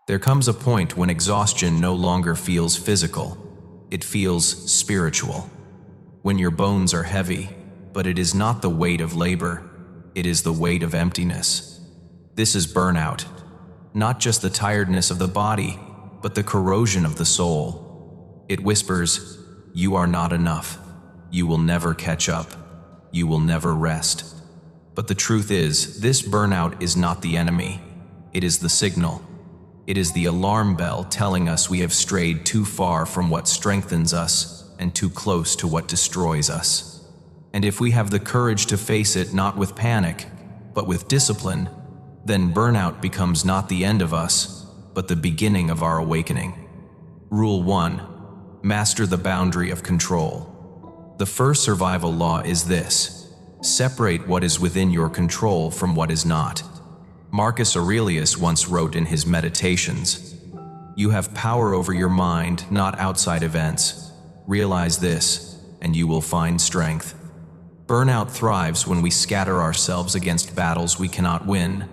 There comes a point when exhaustion no longer feels physical. It feels spiritual. When your bones are heavy, but it is not the weight of labor, it is the weight of emptiness. This is burnout. Not just the tiredness of the body, but the corrosion of the soul. It whispers, "You are not enough. You will never catch up. You will never rest." But the truth is, this burnout is not the enemy. It is the signal. It is the alarm bell telling us we have strayed too far from what strengthens us and too close to what destroys us. And if we have the courage to face it not with panic, but with discipline, then burnout becomes not the end of us, but the beginning of our awakening. Rule 1. Master the boundary of control. The first survival law is this: separate what is within your control from what is not. Marcus Aurelius once wrote in his Meditations, "You have power over your mind, not outside events. Realize this, and you will find strength." Burnout thrives when we scatter ourselves against battles we cannot win,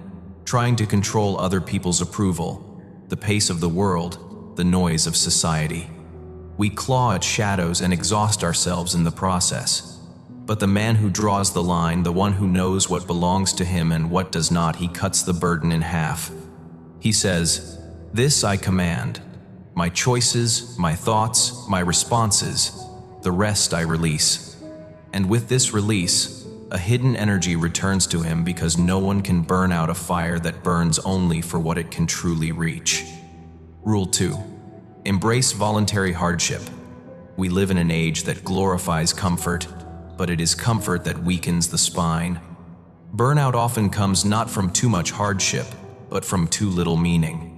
trying to control other people's approval, the pace of the world, the noise of society. We claw at shadows and exhaust ourselves in the process. But the man who draws the line, the one who knows what belongs to him and what does not, he cuts the burden in half. He says, "This I command. My choices, my thoughts, my responses, the rest I release." And with this release, a hidden energy returns to him because no one can burn out a fire that burns only for what it can truly reach. Rule 2. Embrace voluntary hardship. We live in an age that glorifies comfort, but it is comfort that weakens the spine. Burnout often comes not from too much hardship, but from too little meaning.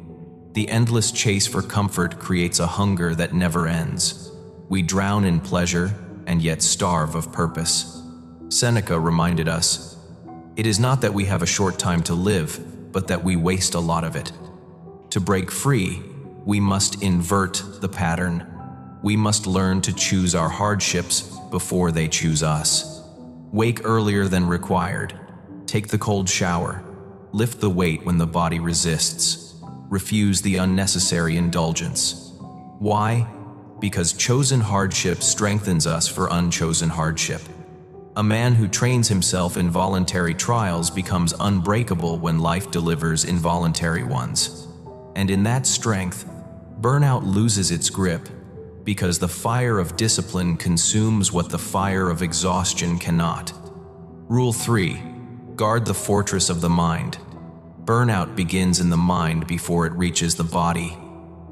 The endless chase for comfort creates a hunger that never ends. We drown in pleasure and yet starve of purpose. Seneca reminded us, "It is not that we have a short time to live, but that we waste a lot of it." To break free, we must invert the pattern. We must learn to choose our hardships before they choose us. Wake earlier than required. Take the cold shower. Lift the weight when the body resists. Refuse the unnecessary indulgence. Why? Because chosen hardship strengthens us for unchosen hardship. A man who trains himself in voluntary trials becomes unbreakable when life delivers involuntary ones. And in that strength, burnout loses its grip, because the fire of discipline consumes what the fire of exhaustion cannot. Rule 3. Guard the fortress of the mind. Burnout begins in the mind before it reaches the body.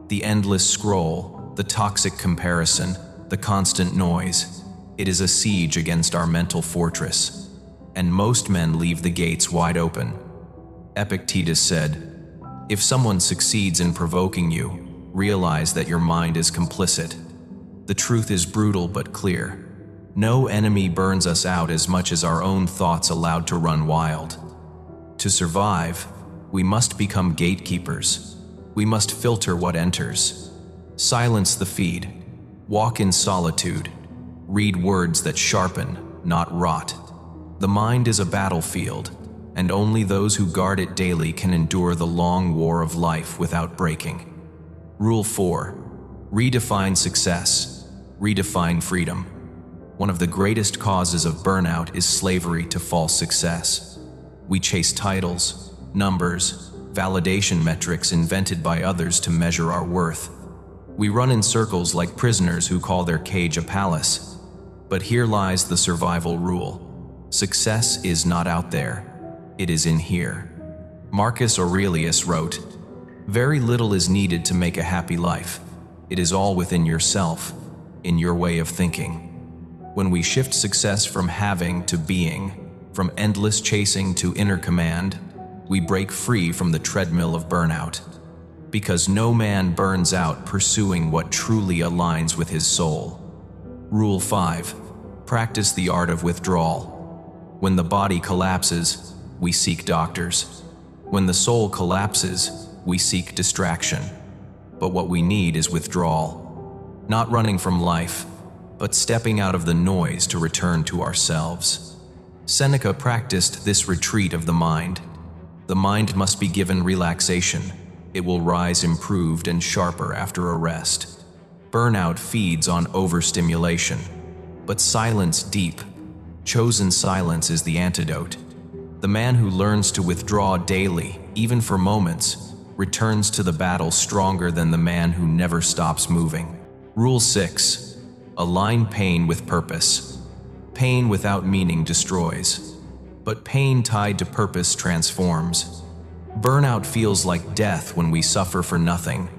The endless scroll, the toxic comparison, the constant noise. It is a siege against our mental fortress. And most men leave the gates wide open. Epictetus said, "If someone succeeds in provoking you, realize that your mind is complicit." The truth is brutal but clear. No enemy burns us out as much as our own thoughts allowed to run wild. To survive, we must become gatekeepers. We must filter what enters. Silence the feed. Walk in solitude. Read words that sharpen, not rot. The mind is a battlefield, and only those who guard it daily can endure the long war of life without breaking. Rule 4. Redefine success. Redefine freedom. One of the greatest causes of burnout is slavery to false success. We chase titles, numbers, validation metrics invented by others to measure our worth. We run in circles like prisoners who call their cage a palace. But here lies the survival rule. Success is not out there. It is in here. Marcus Aurelius wrote, "Very little is needed to make a happy life. It is all within yourself, in your way of thinking." When we shift success from having to being, from endless chasing to inner command, we break free from the treadmill of burnout. Because no man burns out pursuing what truly aligns with his soul. Rule 5. Practice the art of withdrawal. When the body collapses, we seek doctors. When the soul collapses, we seek distraction. But what we need is withdrawal. Not running from life, but stepping out of the noise to return to ourselves. Seneca practiced this retreat of the mind. The mind must be given relaxation, it will rise improved and sharper after a rest. Burnout feeds on overstimulation, but silence deep. Chosen silence is the antidote. The man who learns to withdraw daily, even for moments, returns to the battle stronger than the man who never stops moving. Rule 6. Align pain with purpose. Pain without meaning destroys, but pain tied to purpose transforms. Burnout feels like death when we suffer for nothing,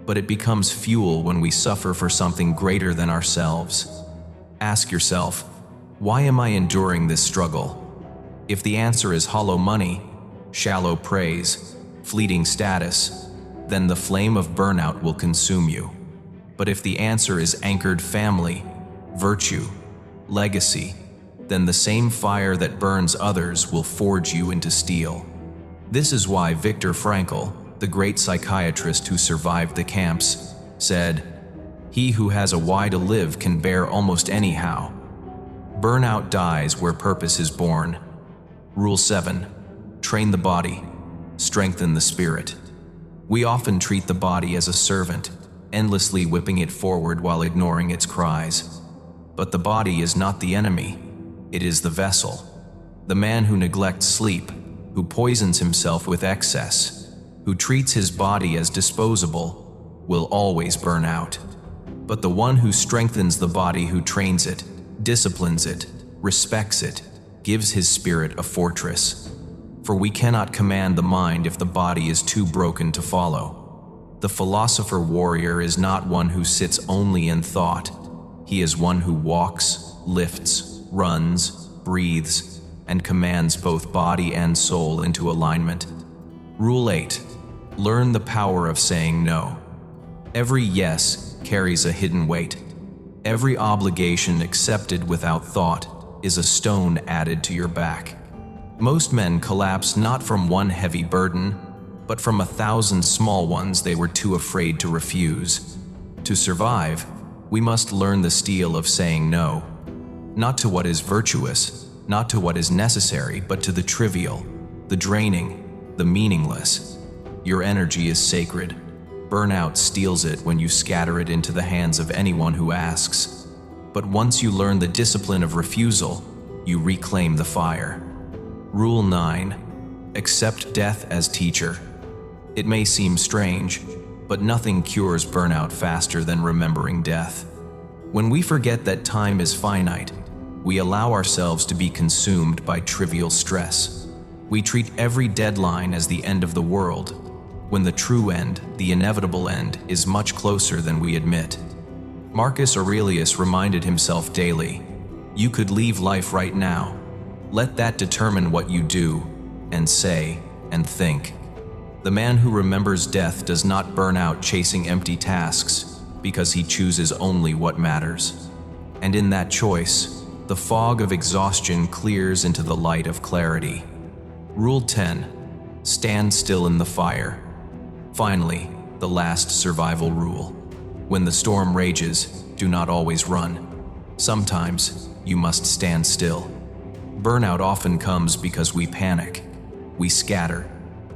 but it becomes fuel when we suffer for something greater than ourselves. Ask yourself, why am I enduring this struggle? If the answer is hollow money, shallow praise, fleeting status, then the flame of burnout will consume you. But if the answer is anchored family, virtue, legacy, then the same fire that burns others will forge you into steel. This is why Viktor Frankl, the great psychiatrist who survived the camps, said, "He who has a why to live can bear almost anyhow." Burnout dies where purpose is born. Rule 7. Train the body, strengthen the spirit. We often treat the body as a servant, endlessly whipping it forward while ignoring its cries. But the body is not the enemy, it is the vessel. The man who neglects sleep, who poisons himself with excess, who treats his body as disposable, will always burn out. But the one who strengthens the body, who trains it, disciplines it, respects it, gives his spirit a fortress. For we cannot command the mind if the body is too broken to follow. The philosopher warrior is not one who sits only in thought. He is one who walks, lifts, runs, breathes, and commands both body and soul into alignment. Rule 8. Learn the power of saying no. Every yes carries a hidden weight. Every obligation accepted without thought is a stone added to your back. Most men collapse not from one heavy burden, but from 1,000 small ones they were too afraid to refuse. To survive, we must learn the steel of saying no. Not to what is virtuous, not to what is necessary, but to the trivial, the draining, the meaningless. Your energy is sacred. Burnout steals it when you scatter it into the hands of anyone who asks. But once you learn the discipline of refusal, you reclaim the fire. Rule 9. Accept death as teacher. It may seem strange, but nothing cures burnout faster than remembering death. When we forget that time is finite, we allow ourselves to be consumed by trivial stress. We treat every deadline as the end of the world, when the true end, the inevitable end, is much closer than we admit. Marcus Aurelius reminded himself daily, "You could leave life right now. Let that determine what you do, and say, and think." The man who remembers death does not burn out chasing empty tasks, because he chooses only what matters. And in that choice, the fog of exhaustion clears into the light of clarity. Rule 10. Stand still in the fire. Finally, the last survival rule. When the storm rages, do not always run. Sometimes, you must stand still. Burnout often comes because we panic. We scatter.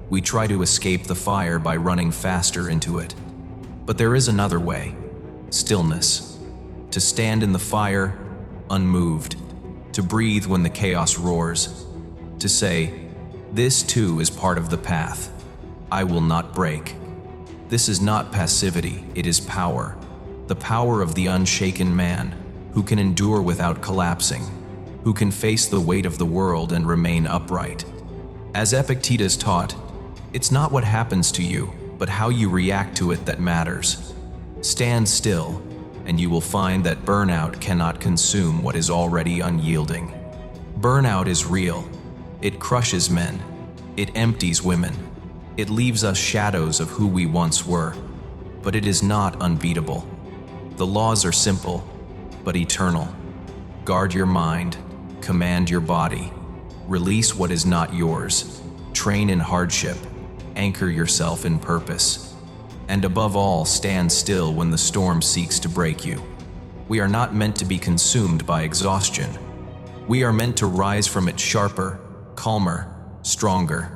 We try to escape the fire by running faster into it. But there is another way. Stillness. To stand in the fire, unmoved. To breathe when the chaos roars. To say, "This too is part of the path. I will not break." This is not passivity, it is power. The power of the unshaken man, who can endure without collapsing, who can face the weight of the world and remain upright. As Epictetus taught, it's not what happens to you, but how you react to it that matters. Stand still, and you will find that burnout cannot consume what is already unyielding. Burnout is real. It crushes men. It empties women. It leaves us shadows of who we once were. But it is not unbeatable. The laws are simple, but eternal. Guard your mind. Command your body. Release what is not yours. Train in hardship. Anchor yourself in purpose. And above all, stand still when the storm seeks to break you. We are not meant to be consumed by exhaustion. We are meant to rise from it sharper, calmer, stronger.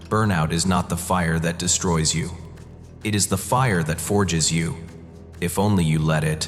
Burnout is not the fire that destroys you. It is the fire that forges you, if only you let it.